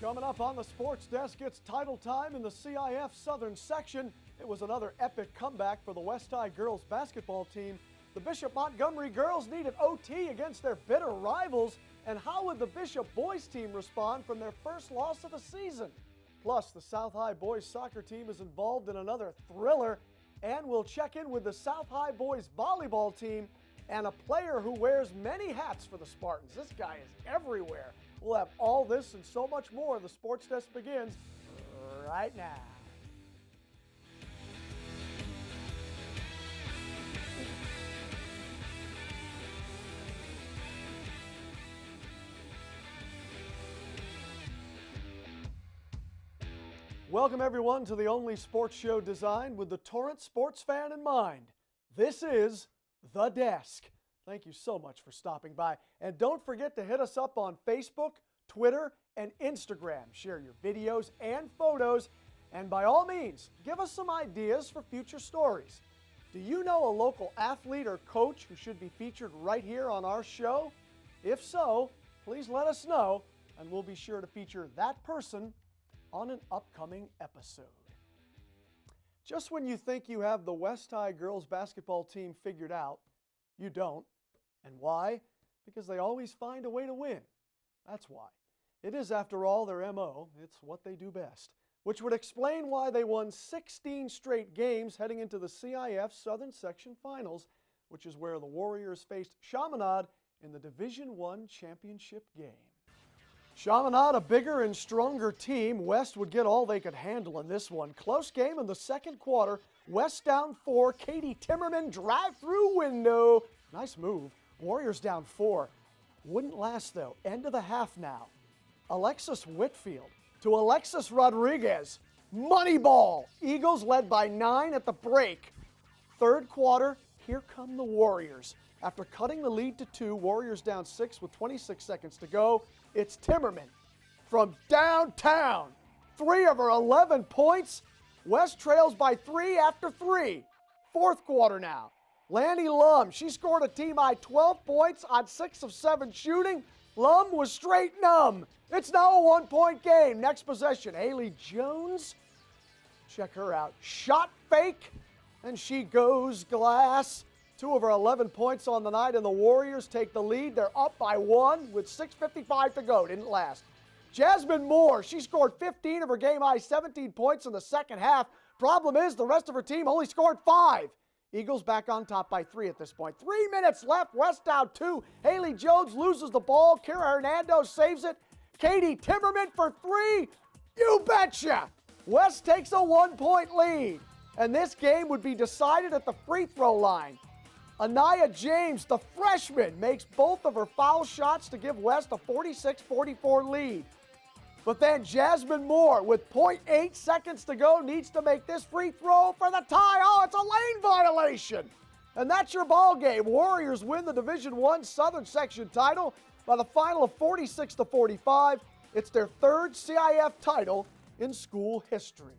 Coming up on the Sports Desk, it's title time in the CIF Southern section. It was another epic comeback for the West High girls basketball team. The Bishop Montgomery girls needed OT against their bitter rivals. And how would the Bishop boys team respond from their first loss of the season? Plus, the South High boys soccer team is involved in another thriller. And we'll check in with the South High boys volleyball team and a player who wears many hats for the Spartans. This guy is everywhere. We'll have all this and so much more. The Sports Desk begins right now. Welcome everyone to the only sports show designed with the Torrance sports fan in mind. This is The Desk. Thank you so much for stopping by. And don't forget to hit us up on Facebook, Twitter, and Instagram. Share your videos and photos. And by all means, give us some ideas for future stories. Do you know a local athlete or coach who should be featured right here on our show? If so, please let us know, and we'll be sure to feature that person on an upcoming episode. Just when you think you have the West High girls basketball team figured out, you don't. And why? Because they always find a way to win. That's why. It is, after all, their MO. It's what they do best. Which would explain why they won 16 straight games heading into the CIF Southern Section Finals, which is where the Warriors faced Chaminade in the Division I championship game. Chaminade, a bigger and stronger team. West would get all they could handle in this one. Close game in the second quarter. West down 4. Katie Timmerman drive-through window. Nice move. Warriors down 4. Wouldn't last though. End of the half now. Alexis Whitfield to Alexis Rodriguez. Money ball. Eagles led by 9 at the break. Third quarter, here come the Warriors. After cutting the lead to 2, Warriors down 6 with 26 seconds to go. It's Timmerman from downtown. 3 of her 11 points. West trails by 3 after 3. Fourth quarter now. Lanny Lum, she scored a team-high 12 points on 6 of 7 shooting. Lum was straight numb. It's now a 1-point game. Next possession, Haley Jones. Check her out. Shot fake, and she goes glass. 2 of her 11 points on the night, and the Warriors take the lead. They're up by 1 with 6:55 to go. Didn't last. Jasmine Moore, she scored 15 of her game-high 17 points in the second half. Problem is, the rest of her team only scored 5. Eagles back on top by 3 at this point. 3 minutes left. West down 2. Haley Jones loses the ball. Kira Hernando saves it. Katie Timmerman for 3. You betcha. West takes a 1-point lead. And this game would be decided at the free throw line. Anaya James, the freshman, makes both of her foul shots to give West a 46-44 lead. But then Jasmine Moore, with 0.8 seconds to go, needs to make this free throw for the tie. Oh, it's a lane violation. And that's your ball game. Warriors win the Division I Southern Section title by the final of 46-45. It's their 3rd CIF title in school history.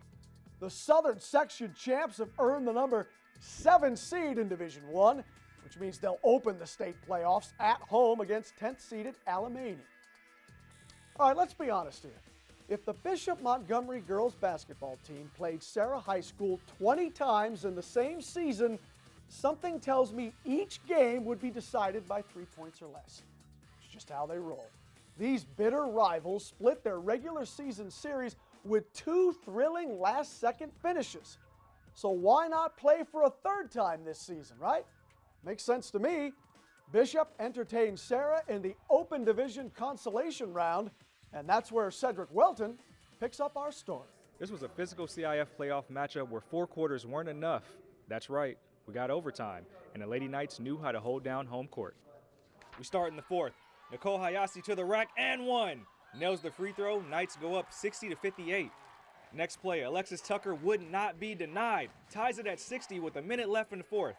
The Southern Section champs have earned the number 7 seed in Division I, which means they'll open the state playoffs at home against 10th-seeded Alameini. All right, let's be honest here. If the Bishop Montgomery girls basketball team played Sarah High School 20 times in the same season, something tells me each game would be decided by 3 points or less. It's just how they roll. These bitter rivals split their regular season series with 2 thrilling last-second finishes. So why not play for a 3rd time this season, right? Makes sense to me. Bishop entertained Sarah in the Open Division consolation round, and that's where Cedric Welton picks up our story. This was a physical CIF playoff matchup where 4 quarters weren't enough. That's right, we got overtime, and the Lady Knights knew how to hold down home court. We start in the 4th. Nicole Hayase to the rack and 1. Nails the free throw, Knights go up 60-58. Next play, Alexis Tucker would not be denied. Ties it at 60 with a minute left in the 4th.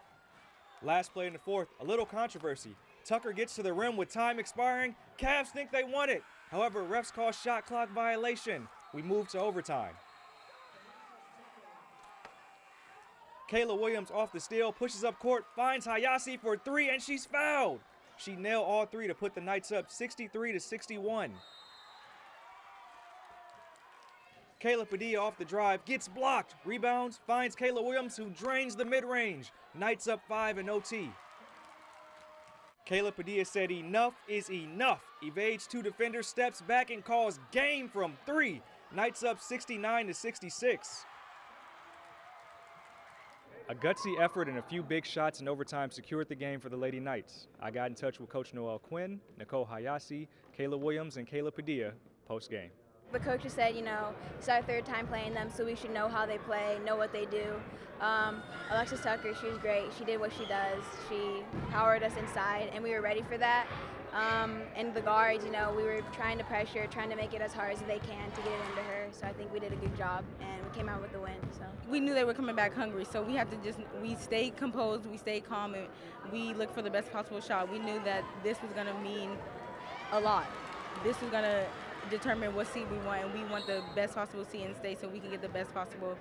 Last play in the 4th, a little controversy. Tucker gets to the rim with time expiring. Cavs think they won it. However, refs call shot clock violation. We move to overtime. Kayla Williams off the steal, pushes up court, finds Hayase for 3, and she's fouled. She nailed all 3 to put the Knights up 63-61. Kayla Padilla off the drive, gets blocked, rebounds, finds Kayla Williams, who drains the mid-range. Knights up 5 in OT. Kayla Padilla said enough is enough. Evades 2 defenders, steps back and calls game from 3. Knights up 69-66. A gutsy effort and a few big shots in overtime secured the game for the Lady Knights. I got in touch with Coach Noelle Quinn, Nicole Hayase, Kayla Williams, and Kayla Padilla post-game. The coaches said, it's our 3rd time playing them, so we should know how they play, know what they do. Alexis Tucker, she was great. She did what she does. She powered us inside, and we were ready for that. And the guards, we were trying to pressure, trying to make it as hard as they can to get it into her. So I think we did a good job, and we came out with the win. So we knew they were coming back hungry, so we had to we stayed composed, we stayed calm, and we looked for the best possible shot. We knew that this was going to mean a lot. This was going to determine what seed we want, and we want the best possible seed in state so we can get the best possible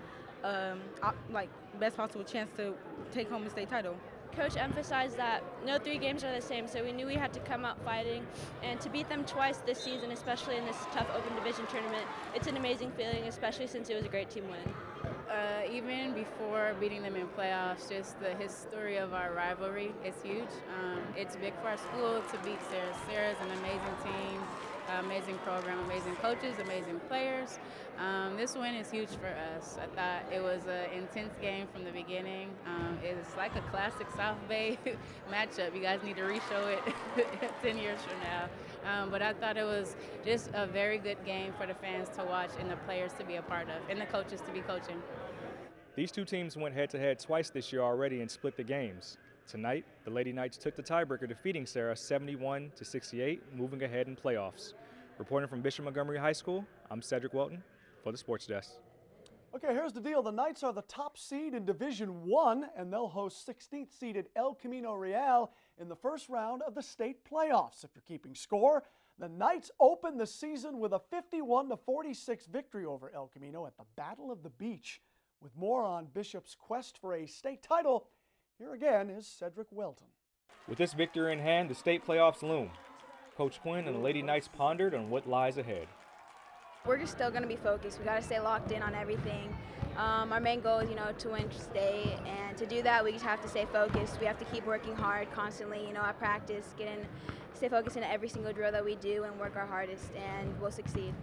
chance to take home the state title. Coach emphasized that no 3 games are the same, so we knew we had to come out fighting, and to beat them twice this season, especially in this tough open division tournament, it's an amazing feeling, especially since it was a great team win. Even before beating them in playoffs, just the history of our rivalry is huge. It's big for our school to beat Sarah. Sarah's an amazing team, amazing program, amazing coaches, amazing players. This win is huge for us. I thought it was an intense game from the beginning. It was like a classic South Bay matchup. You guys need to re-show it 10 years from now. But I thought it was just a very good game for the fans to watch and the players to be a part of and the coaches to be coaching. These 2 teams went head-to-head twice this year already and split the games. Tonight, the Lady Knights took the tiebreaker, defeating Sarah 71-68, moving ahead in playoffs. Reporting from Bishop Montgomery High School, I'm Cedric Welton for the Sports Desk. Okay, here's the deal. The Knights are the top seed in Division 1, and they'll host 16th seeded El Camino Real in the first round of the state playoffs. If you're keeping score, the Knights open the season with a 51-46 victory over El Camino at the Battle of the Beach. With more on Bishop's quest for a state title, here again is Cedric Welton. With this victory in hand, the state playoffs loom. Coach Quinn and the Lady Knights pondered on what lies ahead. We're just still going to be focused. We got to stay locked in on everything. Our main goal is, to win state, and to do that, we just have to stay focused. We have to keep working hard constantly, at practice, stay focused in every single drill that we do, and work our hardest, and we'll succeed.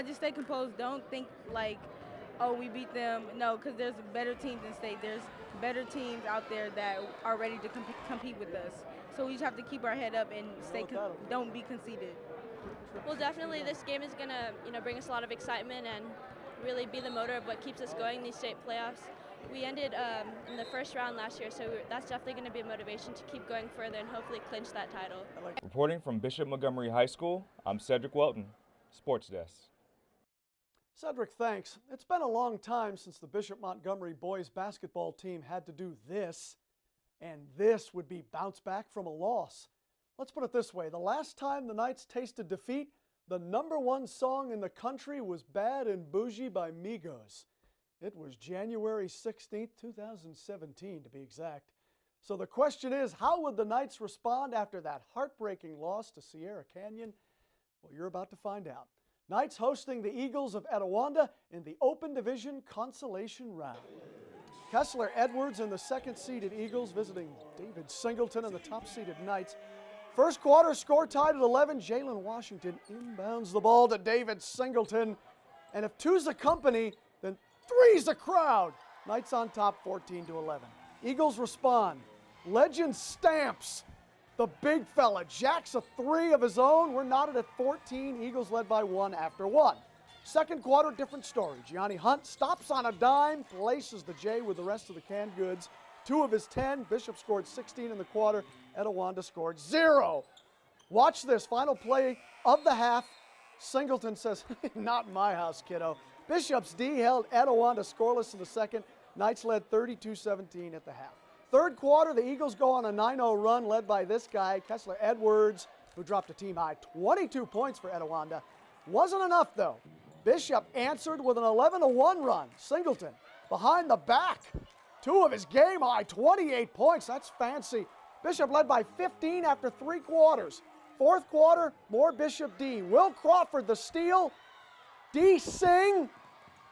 Just stay composed. Don't think like, oh, we beat them. No, because there's better teams in state. There's better teams out there that are ready to compete with us. So we just have to keep our head up and don't be conceited. Well, definitely this game is going to, bring us a lot of excitement and really be the motor of what keeps us going these state playoffs. We ended in the first round last year, so that's definitely going to be a motivation to keep going further and hopefully clinch that title. Reporting from Bishop Montgomery High School, I'm Cedric Welton, Sports Desk. Cedric, thanks. It's been a long time since the Bishop Montgomery boys basketball team had to do this, and this would be bounce back from a loss. Let's put it this way. The last time the Knights tasted defeat, the #1 song in the country was Bad and Bougie by Migos. It was January 16th, 2017 to be exact. So the question is, how would the Knights respond after that heartbreaking loss to Sierra Canyon? Well, you're about to find out. Knights hosting the Eagles of Etiwanda in the Open Division Consolation Round. Kessler Edwards and the 2nd-seeded Eagles visiting David Singleton and the top-seeded Knights. First quarter, score tied at 11. Jalen Washington inbounds the ball to David Singleton. And if 2's a company, then 3's a crowd. Knights on top 14-11. Eagles respond. Legend stamps. The big fella jacks a 3 of his own. We're knotted at 14. Eagles led by 1 after 1. Second quarter, different story. Gianni Hunt stops on a dime, places the J with the rest of the canned goods. 2 of his 10. Bishop scored 16 in the quarter. Etiwanda scored 0. Watch this. Final play of the half. Singleton says, not in my house, kiddo. Bishop's D held Etiwanda scoreless in the second. Knights led 32-17 at the half. Third quarter, the Eagles go on a 9-0 run led by this guy, Kessler Edwards, who dropped a team high 22 points for Etiwanda. Wasn't enough, though. Bishop answered with an 11-1 run. Singleton behind the back. 2 of his game high 28 points. That's fancy. Bishop led by 15 after 3 quarters. Fourth quarter, more Bishop D. Will Crawford the steal. D. Singh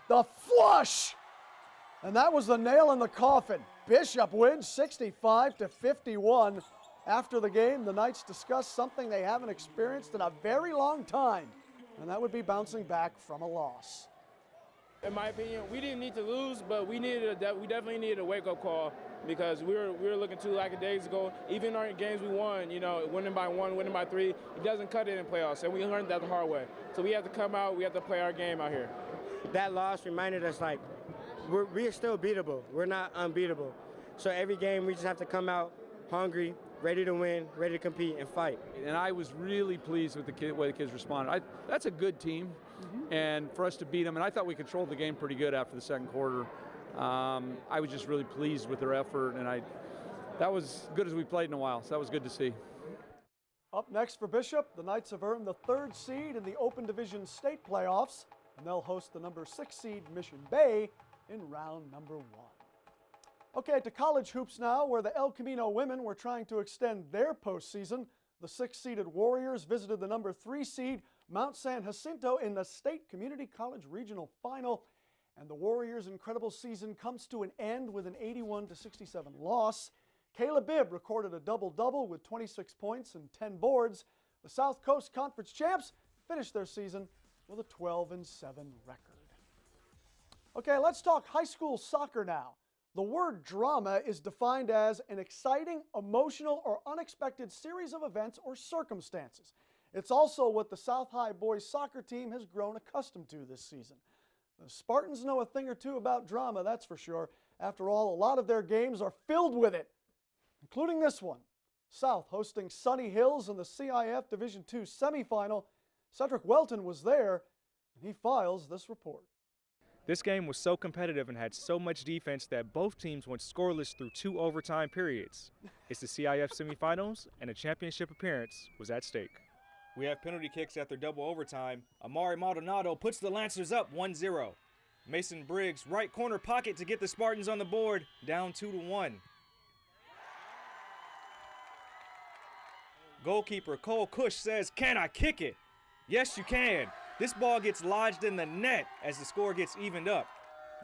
The flush! And that was the nail in the coffin. Bishop wins 65-51. After the game, the Knights discussed something they haven't experienced in a very long time, and that would be bouncing back from a loss. In my opinion, we didn't need to lose, but we definitely needed a wake-up call because we were looking too lackadaisical. Even in our games we won, winning by 1, winning by 3, it doesn't cut it in playoffs, and we learned that the hard way. So we have to come out, we have to play our game out here. That loss reminded us, like, we're still beatable. We're not unbeatable. So every game we just have to come out hungry, ready to win, ready to compete and fight. And I was really pleased with the way the kids responded. That's a good team, and for us to beat them, and I thought we controlled the game pretty good after the second quarter. I was just really pleased with their effort, and that was good as we played in a while, so that was good to see. Up next for Bishop, the Knights have earned the 3rd seed in the Open Division State Playoffs, and they'll host the number 6 seed Mission Bay in round number 1. Okay, to college hoops now, where the El Camino women were trying to extend their postseason. The 6-seeded Warriors visited the number 3 seed Mount San Jacinto in the State Community College Regional Final, and the Warriors' incredible season comes to an end with an 81-67 loss. Kayla Bibb recorded a double-double with 26 points and 10 boards. The South Coast Conference champs finished their season with a 12-7 record. Okay, let's talk high school soccer now. The word drama is defined as an exciting, emotional, or unexpected series of events or circumstances. It's also what the South High boys soccer team has grown accustomed to this season. The Spartans know a thing or two about drama, that's for sure. After all, a lot of their games are filled with it, including this one. South hosting Sunny Hills in the CIF Division II semifinal. Cedric Welton was there, and he files this report. This game was so competitive and had so much defense that both teams went scoreless through 2 overtime periods. It's the CIF semifinals, and a championship appearance was at stake. We have penalty kicks after double overtime. Amari Maldonado puts the Lancers up 1-0. Mason Briggs, right corner pocket to get the Spartans on the board, down 2-1. Goalkeeper Cole Cush says, "Can I kick it?" Yes, you can. This ball gets lodged in the net as the score gets evened up.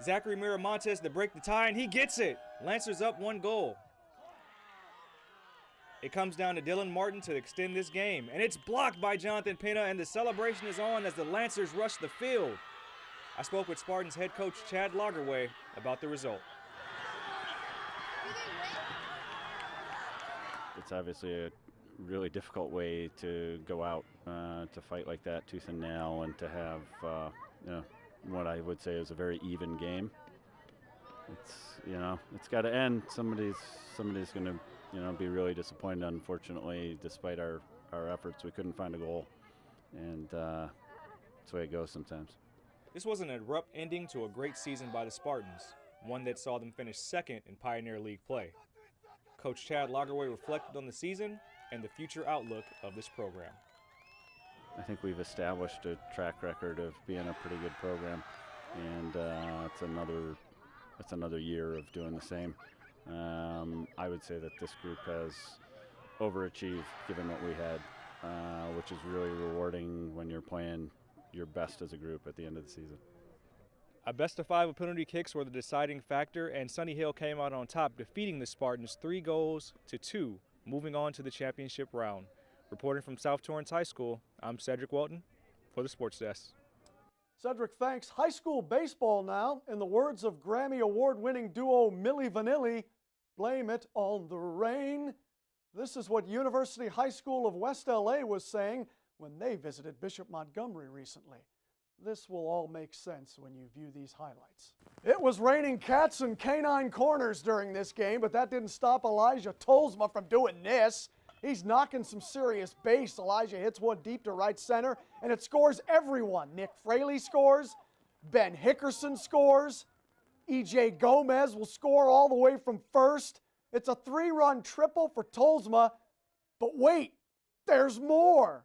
Zachary Miramontes to break the tie, and he gets it. Lancers up 1 goal. It comes down to Dylan Martin to extend this game, and it's blocked by Jonathan Pena, and the celebration is on as the Lancers rush the field. I spoke with Spartans head coach Chad Lagerway about the result. It's obviously a really difficult way to go out to fight like that tooth and nail, and to have what I would say is a very even game. It's got to end. Somebody's going to be really disappointed. Unfortunately, despite our efforts, we couldn't find a goal, and that's the way it goes sometimes. This was an abrupt ending to a great season by the Spartans, one that saw them finish 2nd in Pioneer League play. Coach Chad Lagerway reflected on the season and the future outlook of this program. I think we've established a track record of being a pretty good program, and it's another year of doing the same. I would say that this group has overachieved given what we had, which is really rewarding when you're playing your best as a group at the end of the season. A best-of-5 penalty kicks were the deciding factor, and Sunny Hill came out on top, defeating the Spartans 3-2, moving on to the championship round. Reporting from South Torrance High School, I'm Cedric Welton for the Sports Desk. Cedric, thanks. High school baseball now. In the words of Grammy Award-winning duo Milli Vanilli, blame it on the rain. This is what University High School of West LA was saying when they visited Bishop Montgomery recently. This will all make sense when you view these highlights. It was raining cats and canine corners during this game, but that didn't stop Elijah Tolsma from doing this. He's knocking some serious base. Elijah hits one deep to right center, and it scores everyone. Nick Fraley scores. Ben Hickerson scores. EJ Gomez will score all the way from first. It's a 3-run triple for Tolsma. But wait, there's more.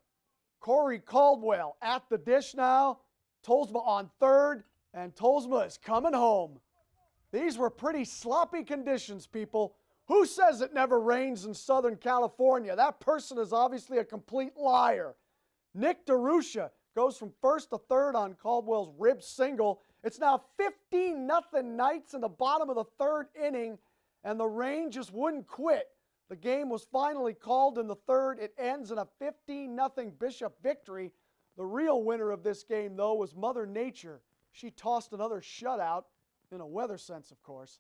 Corey Caldwell at the dish now. Tolsma on third, and Tolsma is coming home. These were pretty sloppy conditions, people. Who says it never rains in Southern California? That person is obviously a complete liar. Nick DeRusha goes from first to third on Caldwell's rib single. It's now 15-0 Knights in the bottom of the third inning, and the rain just wouldn't quit. The game was finally called in the third. It ends in a 15-0 Bishop victory. The real winner of this game, though, was Mother Nature. She tossed another shutout, in a weather sense, of course.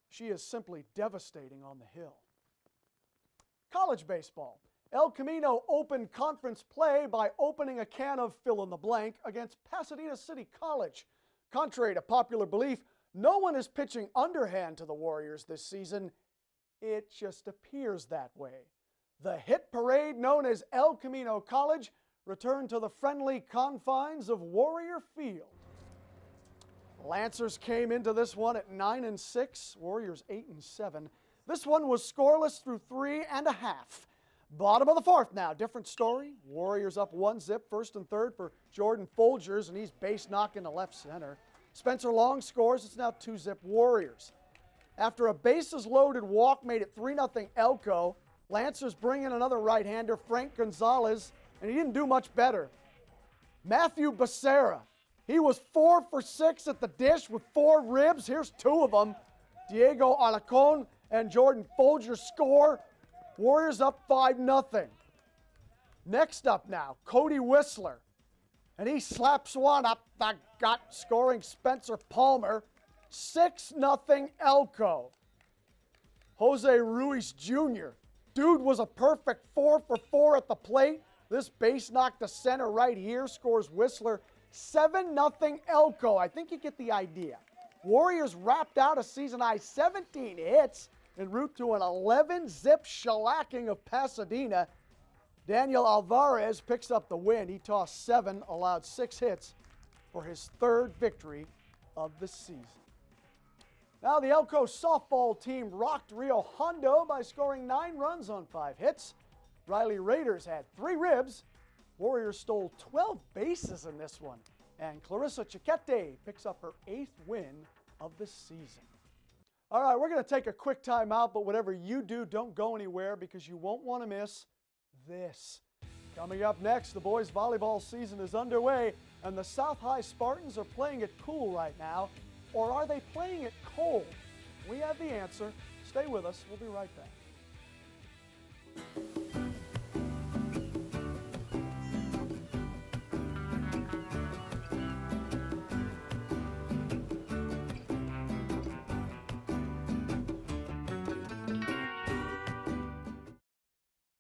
She is simply devastating on the hill. College baseball. El Camino opened conference play by opening a can of fill-in-the-blank against Pasadena City College. Contrary to popular belief, no one is pitching underhand to the Warriors this season. It just appears that way. The hit parade known as El Camino College returned to the friendly confines of Warrior Field. Lancers came into this one at 9-6, Warriors 8-7. This one was scoreless through 3.5. Bottom of the fourth now, different story. Warriors up 1-0, first and third for Jordan Folgers, and he's base knocking to left center. Spencer Long scores, it's now 2-0 Warriors. After a bases loaded walk made it 3-0 Elko, Lancers bring in another right-hander, Frank Gonzalez, and he didn't do much better. Matthew Becerra, he was 4 for 6 at the dish with 4 ribs. Here's 2 of them. Diego Alarcon and Jordan Folger score. Warriors up 5-0. Next up now, Cody Whistler. And he slaps one up the gut, scoring Spencer Palmer. 6-0 Elko. Jose Ruiz Jr. Dude was a perfect 4 for 4 at the plate. This base knock to center right here scores Whistler. 7-0 Elko. I think you get the idea. Warriors wrapped out a season-high 17 hits en route to an 11-zip shellacking of Pasadena. Daniel Alvarez picks up the win. He tossed 7, allowed 6 hits for his 3rd victory of the season. Now the Elko softball team rocked Rio Hondo by scoring 9 runs on 5 hits. Riley Raiders had 3 ribs. Warriors stole 12 bases in this one. And Clarissa Chiquete picks up her 8th win of the season. All right, we're going to take a quick timeout, but whatever you do, don't go anywhere because you won't want to miss this. Coming up next, the boys volleyball season is underway, and the South High Spartans are playing it cool right now. Or are they playing it cold? We have the answer. Stay with us. We'll be right back.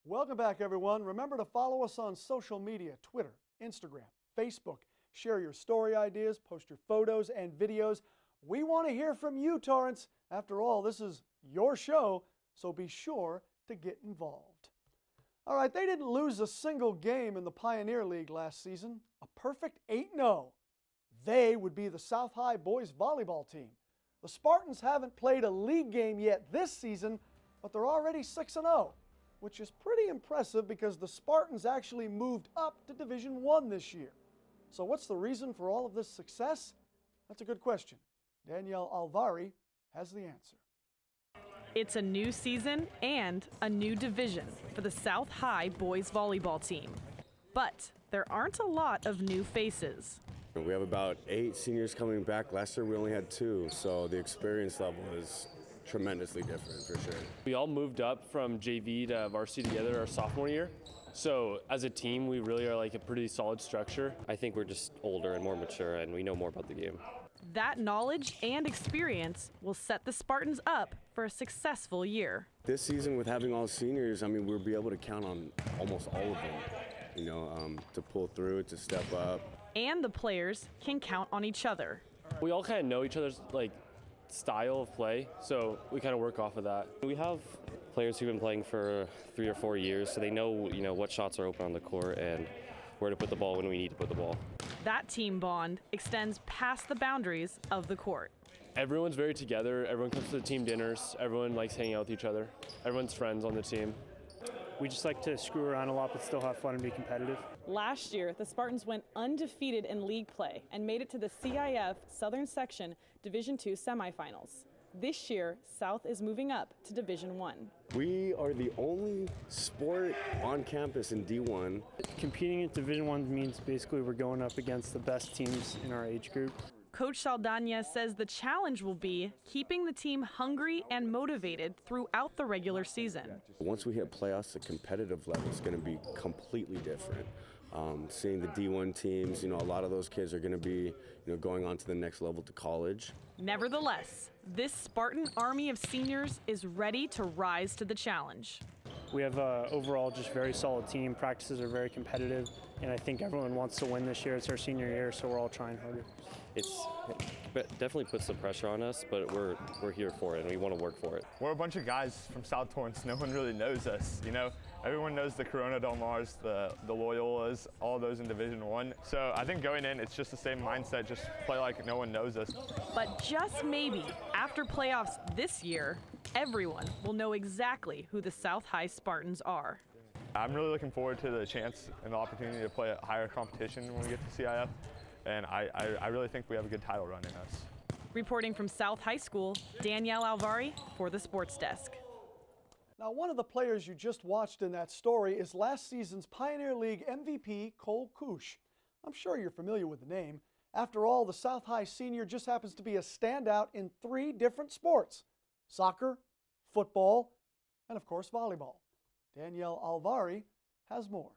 Welcome back, everyone. Remember to follow us on social media, Twitter, Instagram, Facebook. Share your story ideas, post your photos and videos. We want to hear from you, Torrance. After all, this is your show, so be sure to get involved. All right, they didn't lose a single game in the Pioneer League last season. A perfect 8-0. They would be the South High boys volleyball team. The Spartans haven't played a league game yet this season, but they're already 6-0. Which is pretty impressive because the Spartans actually moved up to Division I this year. So what's the reason for all of this success? That's a good question. Danielle Alvari has the answer. It's a new season and a new division for the South High boys volleyball team. But there aren't a lot of new faces. We have about 8 seniors coming back. Last year we only had 2, so the experience level is tremendously different for sure. We all moved up from JV to varsity together our sophomore year. So as a team, we really are like a pretty solid structure. I think we're just older and more mature and we know more about the game. That knowledge and experience will set the Spartans up for a successful year. This season with having all seniors, I mean, we'll be able to count on almost all of them, you know, to pull through, to step up. And the players can count on each other. We all kind of know each other's style of play, so we kind of work off of that. We have players who've been playing for 3 or 4 years, so they know, what shots are open on the court and where to put the ball when we need to put the ball. That team bond extends past the boundaries of the court. Everyone's very together. Everyone comes to the team dinners. Everyone likes hanging out with each other. Everyone's friends on the team. We just like to screw around a lot but still have fun and be competitive. Last year, the Spartans went undefeated in league play and made it to the CIF Southern Section Division II semifinals. This year, South is moving up to Division I. We are the only sport on campus in D1. Competing at Division I means basically we're going up against the best teams in our age group. Coach Saldana says the challenge will be keeping the team hungry and motivated throughout the regular season. Once we hit playoffs, the competitive level is going to be completely different. Seeing the D1 teams, a lot of those kids are going to be, going on to the next level to college. Nevertheless, this Spartan army of seniors is ready to rise to the challenge. We have overall just very solid team. Practices are very competitive, and I think everyone wants to win this year. It's our senior year, so we're all trying harder. It definitely puts some pressure on us, but we're here for it, and we want to work for it. We're a bunch of guys from South Torrance. No one really knows us, Everyone knows the Corona Del Mars, the Loyolas, all those in Division I. So I think going in, it's just the same mindset, just play like no one knows us. But just maybe, after playoffs this year, everyone will know exactly who the South High Spartans are. I'm really looking forward to the chance and the opportunity to play a higher competition when we get to CIF. And I really think we have a good title run in us. Reporting from South High School, Danielle Alvari for the Sports Desk. Now, one of the players you just watched in that story is last season's Pioneer League MVP, Cole Kusch. I'm sure you're familiar with the name. After all, the South High senior just happens to be a standout in 3 different sports: soccer, football, and of course volleyball. Danielle Alvari has more.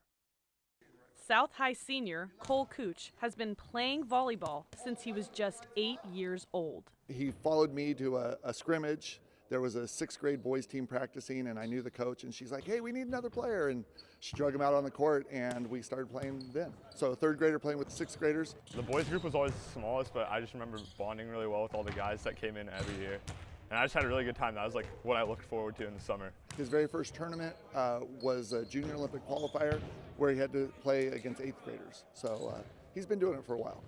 South High senior Cole Kusch has been playing volleyball since he was just 8 years old. He followed me to a scrimmage. There was a 6th grade boys team practicing, and I knew the coach, and she's like, hey, we need another player. And she drug him out on the court, and we started playing then. So a 3rd grader playing with 6th graders. The boys group was always the smallest, but I just remember bonding really well with all the guys that came in every year. And I just had a really good time. That was like what I looked forward to in the summer. His very first tournament was a junior Olympic qualifier where he had to play against 8th graders. So he's been doing it for a while.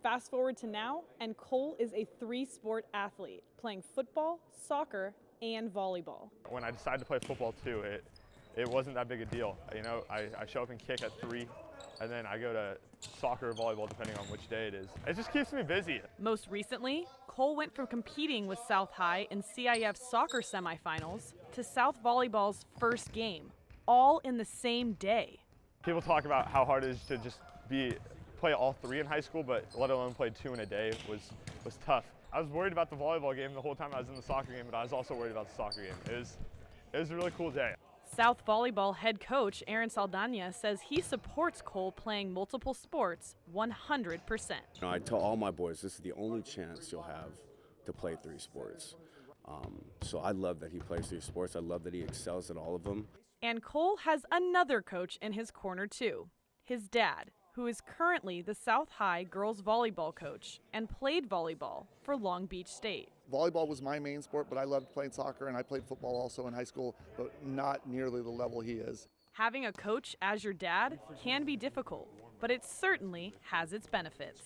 Fast forward to now, and Cole is a 3-sport athlete, playing football, soccer, and volleyball. When I decided to play football too, it wasn't that big a deal. I show up and kick at 3, and then I go to soccer or volleyball depending on which day it is. It just keeps me busy. Most recently, Cole went from competing with South High in CIF's soccer semifinals to South Volleyball's first game, all in the same day. People talk about how hard it is to just play all 3 in high school, but let alone play 2 in a day was tough. I was worried about the volleyball game the whole time I was in the soccer game, but I was also worried about the soccer game. It was a really cool day. South Volleyball head coach Aaron Saldana says he supports Cole playing multiple sports 100%. I tell all my boys this is the only chance you'll have to play 3 sports. So I love that he plays 3 sports. I love that he excels at all of them. And Cole has another coach in his corner too, his dad, who is currently the South High girls volleyball coach and played volleyball for Long Beach State. Volleyball was my main sport, but I loved playing soccer, and I played football also in high school, but not nearly the level he is. Having a coach as your dad can be difficult, but it certainly has its benefits.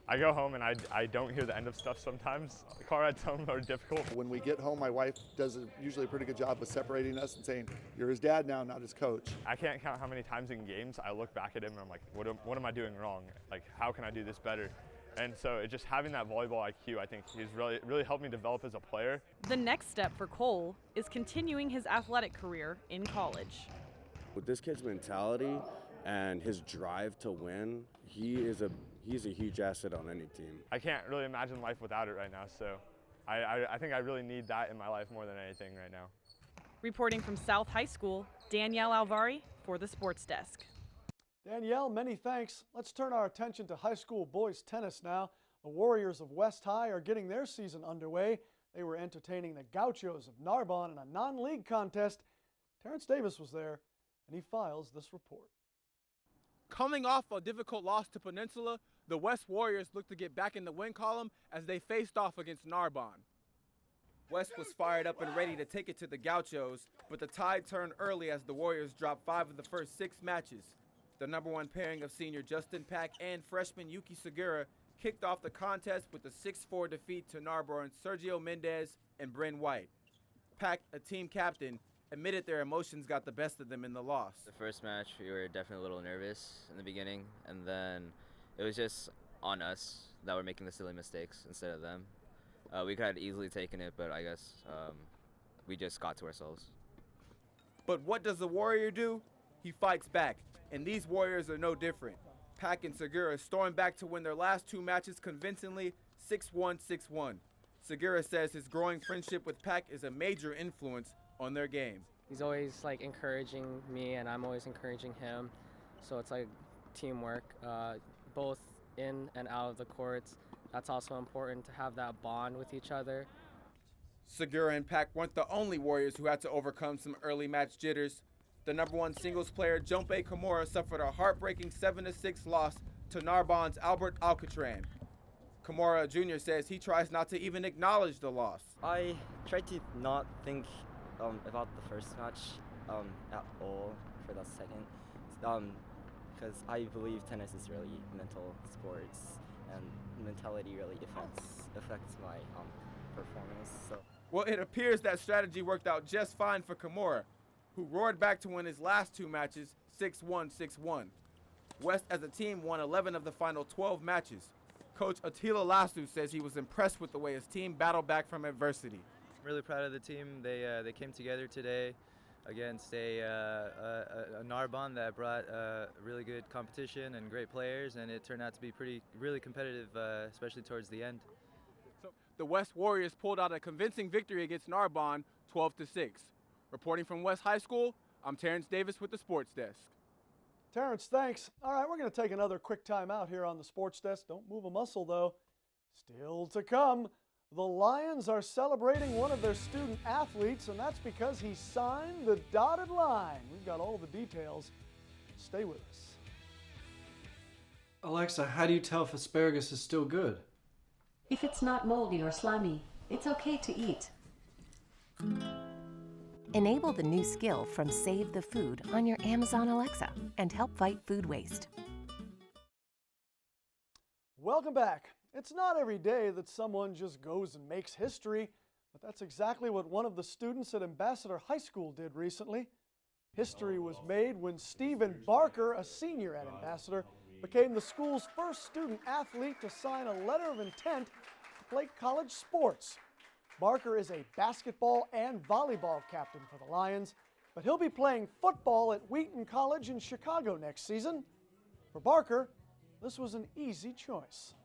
I go home and I don't hear the end of stuff sometimes. The car rides home are difficult. When we get home, my wife does usually a pretty good job of separating us and saying, you're his dad now, not his coach. I can't count how many times in games I look back at him and I'm like, what am I doing wrong? Like, how can I do this better? And so just having that volleyball IQ, I think he's really helped me develop as a player. The next step for Cole is continuing his athletic career in college. With this kid's mentality and his drive to win, he's a huge asset on any team. I can't really imagine life without it right now, so I think I really need that in my life more than anything right now. Reporting from South High School, Danielle Alvari for the Sports Desk. Danielle, many thanks. Let's turn our attention to high school boys tennis now. The Warriors of West High are getting their season underway. They were entertaining the Gauchos of Narbonne in a non-league contest. Terrence Davis was there, and he files this report. Coming off a difficult loss to Peninsula, the West Warriors looked to get back in the win column as they faced off against Narbonne. West was fired up and ready to take it to the Gauchos, but the tide turned early as the Warriors dropped 5 of the first 6 matches. The #1 pairing of senior Justin Pack and freshman Yuki Segura kicked off the contest with a 6-4 defeat to Narbonne's Sergio Mendez and Bryn White. Pack, a team captain, admitted their emotions got the best of them in the loss. The first match, we were definitely a little nervous in the beginning, and then it was just on us that were making the silly mistakes instead of them. We could have easily taken it, but I guess we just got to ourselves. But what does the Warrior do? He fights back, and these Warriors are no different. Pack and Segura stormed back to win their last 2 matches convincingly, 6-1, 6-1. Segura says his growing friendship with Pack is a major influence on their game. He's always like encouraging me, and I'm always encouraging him. So it's like teamwork, both in and out of the courts. That's also important to have that bond with each other. Segura and Pack weren't the only Warriors who had to overcome some early match jitters. The #1 singles player, Junpei Kimura, suffered a heartbreaking 7-6 loss to Narbonne's Albert Alcatran. Kimura Jr. says he tries not to even acknowledge the loss. I try to not think about the first match at all for the second, because I believe tennis is really mental sports, and mentality really affects my performance. So. Well, it appears that strategy worked out just fine for Kimura, who roared back to win his last 2 matches, 6-1, 6-1. West as a team won 11 of the final 12 matches. Coach Attila Lasu says he was impressed with the way his team battled back from adversity. I'm really proud of the team. They came together today against a Narbonne that brought really good competition and great players, and it turned out to be really competitive, especially towards the end. So the West Warriors pulled out a convincing victory against Narbonne, 12-6. Reporting from West High School, I'm Terrence Davis with the Sports Desk. Terrence, thanks. All right, we're going to take another quick time out here on the Sports Desk. Don't move a muscle, though. Still to come, the Lions are celebrating one of their student athletes, and that's because he signed the dotted line. We've got all the details. Stay with us. Alexa, how do you tell if asparagus is still good? If it's not moldy or slimy, it's okay to eat. Enable the new skill from Save the Food on your Amazon Alexa and help fight food waste. Welcome back. It's not every day that someone just goes and makes history, but that's exactly what one of the students at Ambassador High School did recently. History was made when Stephen Barker, a senior at Ambassador, became the school's first student athlete to sign a letter of intent to play college sports. Barker is a basketball and volleyball captain for the Lions, but he'll be playing football at Wheaton College in Chicago next season. For Barker, this was an easy choice.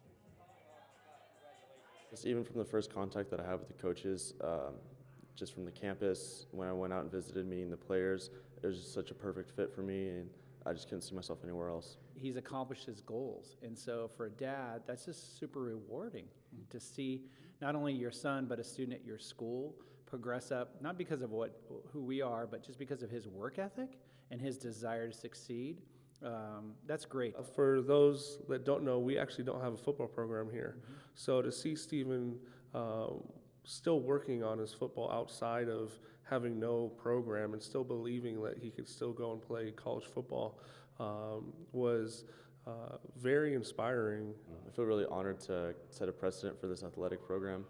Just even from the first contact that I had with the coaches, just from the campus, when I went out and visited meeting the players, it was just such a perfect fit for me, and I just couldn't see myself anywhere else. He's accomplished his goals, and so for a dad, that's just super rewarding to see not only your son but a student at your school progress up, not because of who we are, but just because of his work ethic and his desire to succeed. That's great. For those that don't know, we actually don't have a football program here. Mm-hmm. So to see Stephen still working on his football outside of having no program and still believing that he could still go and play college football was very inspiring. I feel really honored to set a precedent for this athletic program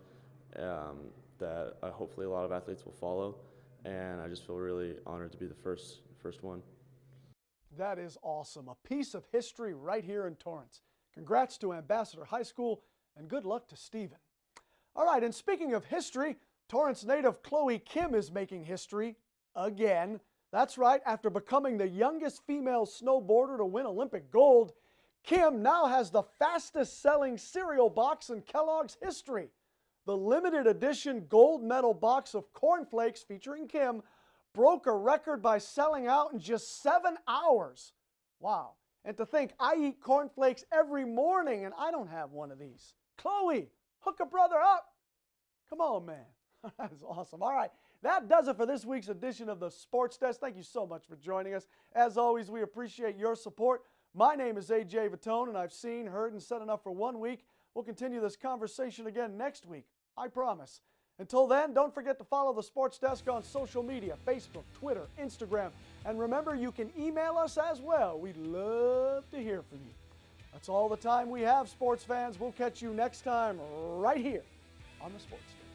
that hopefully a lot of athletes will follow, and I just feel really honored to be the first one. That is awesome. A piece of history right here in Torrance. Congrats to Ambassador High School, and good luck to Stephen. All right, and speaking of history, Torrance native Chloe Kim is making history again. That's right, after becoming the youngest female snowboarder to win Olympic gold, Kim now has the fastest-selling cereal box in Kellogg's history. The limited edition gold medal box of cornflakes featuring Kim broke a record by selling out in just 7 hours. Wow. And to think, I eat cornflakes every morning and I don't have one of these. Chloe, hook a brother up. Come on, man. That is awesome. All right, that does it for this week's edition of the Sports Desk. Thank you so much for joining us. As always, we appreciate your support. My name is AJ Vittone, and I've seen, heard, and said enough for 1 week. We'll continue this conversation again next week, I promise. Until then, don't forget to follow the Sports Desk on social media, Facebook, Twitter, Instagram, and remember, you can email us as well. We'd love to hear from you. That's all the time we have, sports fans. We'll catch you next time right here on the Sports Desk.